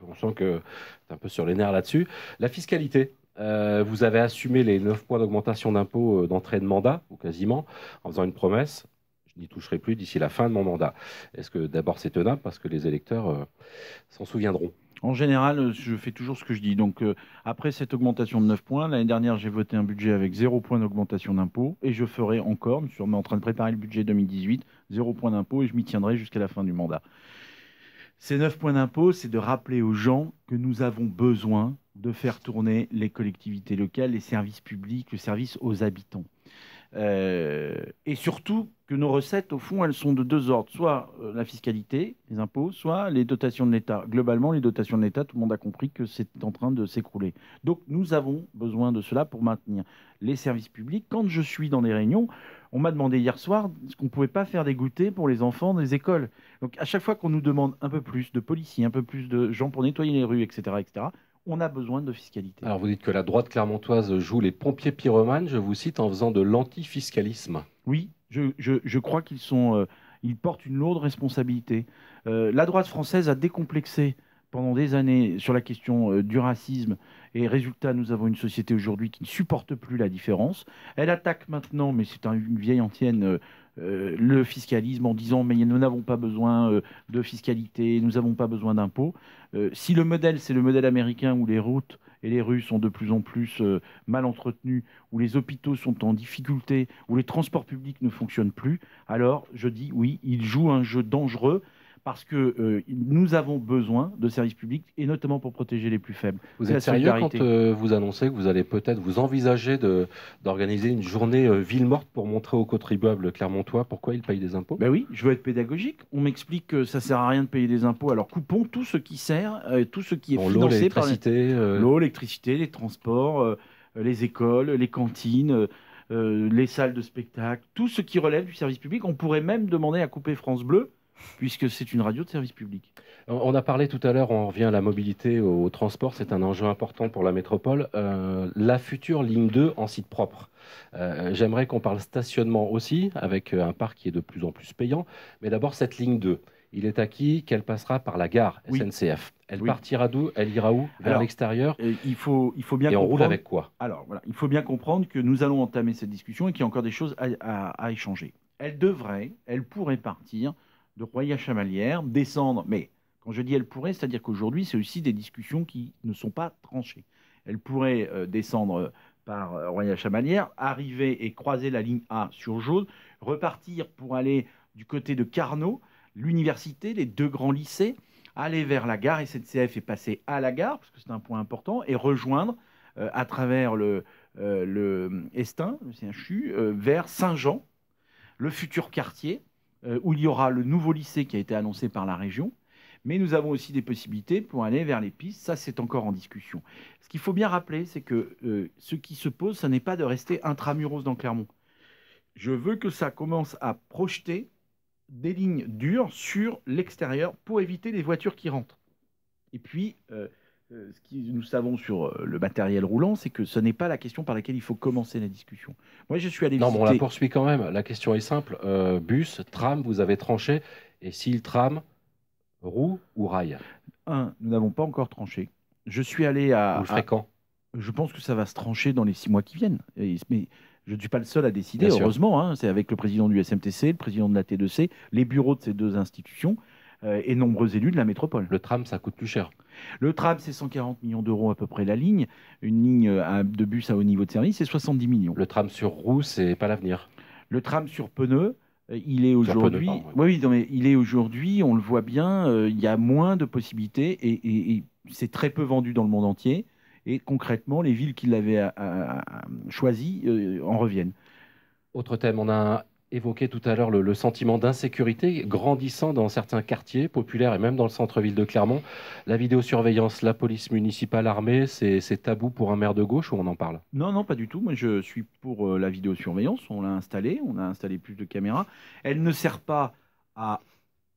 On sent que tu es un peu sur les nerfs là-dessus. La fiscalité. Vous avez assumé les 9 points d'augmentation d'impôt d'entrée de mandat, ou quasiment, en faisant une promesse. Je n'y toucherai plus d'ici la fin de mon mandat. Est-ce que d'abord c'est tenable parce que les électeurs s'en souviendront? En général, je fais toujours ce que je dis. Donc, après cette augmentation de 9 points, l'année dernière, j'ai voté un budget avec 0 point d'augmentation d'impôt et je ferai encore, je suis en train de préparer le budget 2018, 0 point d'impôt et je m'y tiendrai jusqu'à la fin du mandat. Ces 9 points d'impôt, c'est de rappeler aux gens que nous avons besoin de faire tourner les collectivités locales, les services publics, le service aux habitants. Et surtout que nos recettes, au fond, elles sont de deux ordres. Soit la fiscalité, les impôts, soit les dotations de l'État. Globalement, les dotations de l'État, tout le monde a compris que c'est en train de s'écrouler. Donc nous avons besoin de cela pour maintenir les services publics. Quand je suis dans les réunions, on m'a demandé hier soir ce qu'on ne pouvait pas faire des goûters pour les enfants des écoles. Donc à chaque fois qu'on nous demande un peu plus de policiers, un peu plus de gens pour nettoyer les rues, etc., etc., on a besoin de fiscalité. Alors vous dites que la droite clermontoise joue les pompiers pyromanes, je vous cite, en faisant de l'antifiscalisme. Oui, je crois ils portent une lourde responsabilité. La droite française a décomplexé pendant des années sur la question du racisme. Et résultat, nous avons une société aujourd'hui qui ne supporte plus la différence. Elle attaque maintenant, mais c'est une vieille antienne, le fiscalisme en disant mais nous n'avons pas besoin de fiscalité, nous n'avons pas besoin d'impôts. Si le modèle, c'est le modèle américain où les routes et les rues sont de plus en plus mal entretenues, où les hôpitaux sont en difficulté, où les transports publics ne fonctionnent plus, alors je dis oui, ils jouent un jeu dangereux parce que nous avons besoin de services publics et notamment pour protéger les plus faibles. Vous C'est la êtes sérieux quand solidarité. vous annoncez que vous allez peut-être vous envisager d'organiser une journée ville morte pour montrer aux contribuables clermontois pourquoi ils payent des impôts? Ben oui, je veux être pédagogique. On m'explique que ça sert à rien de payer des impôts, alors coupons tout ce qui sert, tout ce qui est Bon, l'eau, financé par l'électricité, l'eau, l'électricité, les transports, les écoles, les cantines, les salles de spectacle, tout ce qui relève du service public. On pourrait même demander à couper France Bleu, puisque c'est une radio de service public. on a parlé tout à l'heure, on revient à la mobilité, au transport, c'est un enjeu important pour la métropole. La future ligne 2 en site propre. J'aimerais qu'on parle stationnement aussi, avec un parc qui est de plus en plus payant. Mais d'abord, cette ligne 2, il est acquis qu'elle passera par la gare Oui, SNCF. Elle oui. partira d'où? Elle ira où? Vers Alors, l'extérieur? il faut bien Et on roule comprendre. avec quoi? Alors voilà, il faut bien comprendre que nous allons entamer cette discussion et qu'il y a encore des choses à échanger. Elle pourrait partir de Roya-Chamalières, descendre, mais quand je dis elle pourrait, c'est-à-dire qu'aujourd'hui, c'est aussi des discussions qui ne sont pas tranchées. Elle pourrait descendre par Roya-Chamalières, arriver et croiser la ligne A sur Jaune, repartir pour aller du côté de Carnot, l'université, les deux grands lycées, aller vers la gare SNCF et passer à la gare, parce que c'est un point important, et rejoindre à travers le Estin, le CHU, vers Saint-Jean, le futur quartier, où il y aura le nouveau lycée qui a été annoncé par la région. Mais nous avons aussi des possibilités pour aller vers les pistes. Ça, c'est encore en discussion. Ce qu'il faut bien rappeler, c'est que ce qui se pose, ce n'est pas de rester intramuros dans Clermont. Je veux que ça commence à projeter des lignes dures sur l'extérieur pour éviter les voitures qui rentrent. Et puis, ce que nous savons sur le matériel roulant, c'est que ce n'est pas la question par laquelle il faut commencer la discussion. Moi, je suis allé Non, mais on la visiter. poursuit quand même. La question est simple. Bus, tram, vous avez tranché. Et si le tram, roue ou rail? Nous n'avons pas encore tranché. Je suis allé Vous le ferez quand? je pense que ça va se trancher dans les 6 mois qui viennent. Mais je ne suis pas le seul à décider, Bien sûr. heureusement. Hein. C'est avec le président du SMTC, le président de la T2C, les bureaux de ces deux institutions et nombreux élus de la métropole. Le tram, ça coûte plus cher. Le tram, c'est 140 millions d'euros à peu près la ligne. Une ligne de bus à haut niveau de service, c'est 70 millions. Le tram sur roue, c'est pas l'avenir. Le tram sur pneu, il est Sur pneu, aujourd'hui. pardon, oui. Oui, oui, non, mais il est aujourd'hui, on le voit bien, il y a moins de possibilités et c'est très peu vendu dans le monde entier. Et concrètement, les villes qui l'avaient choisi en reviennent. Autre thème, on a évoqué tout à l'heure le sentiment d'insécurité grandissant dans certains quartiers populaires et même dans le centre-ville de Clermont. La vidéosurveillance, la police municipale armée, c'est tabou pour un maire de gauche ou on en parle? Non, non, pas du tout. Moi, je suis pour la vidéosurveillance. On a installé plus de caméras. Elle ne sert pas à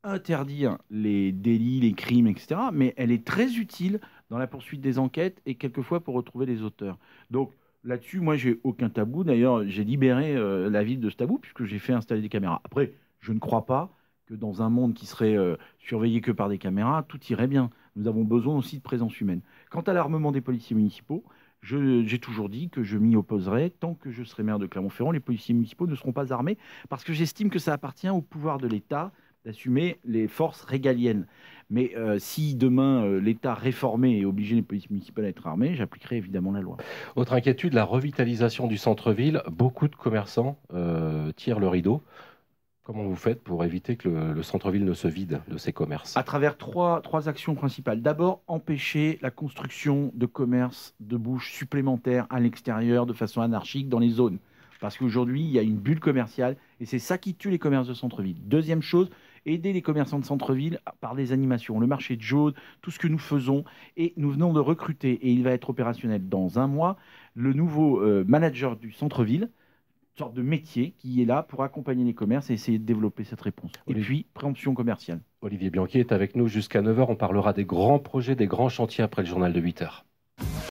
interdire les délits, les crimes, etc. Mais elle est très utile dans la poursuite des enquêtes et quelquefois pour retrouver les auteurs. Donc là-dessus, moi, j'ai aucun tabou. D'ailleurs, j'ai libéré la ville de ce tabou puisque j'ai fait installer des caméras. Après, je ne crois pas que dans un monde qui serait surveillé que par des caméras, tout irait bien. nous avons besoin aussi de présence humaine. Quant à l'armement des policiers municipaux, j'ai toujours dit que je m'y opposerai tant que je serai maire de Clermont-Ferrand. Les policiers municipaux ne seront pas armés parce que j'estime que ça appartient au pouvoir de l'État d'assumer les forces régaliennes. Mais si demain l'État réformé et obligeait les policiers municipaux à être armés, j'appliquerai évidemment la loi. Autre inquiétude, la revitalisation du centre-ville. Beaucoup de commerçants tirent le rideau. Comment vous faites pour éviter que le centre-ville ne se vide de ses commerces? À travers trois actions principales. D'abord, empêcher la construction de commerces de bouches supplémentaires à l'extérieur de façon anarchique dans les zones. Parce qu'aujourd'hui, il y a une bulle commerciale et c'est ça qui tue les commerces de centre-ville. Deuxième chose, aider les commerçants de centre-ville par des animations. Le marché de Jaude, tout ce que nous faisons. Et nous venons de recruter, et il va être opérationnel dans un mois, le nouveau manager du centre-ville, sorte de métier qui est là pour accompagner les commerces et essayer de développer cette réponse. Et puis, préemption commerciale. Olivier Bianchi est avec nous jusqu'à 9 h. On parlera des grands projets, des grands chantiers après le journal de 8 h.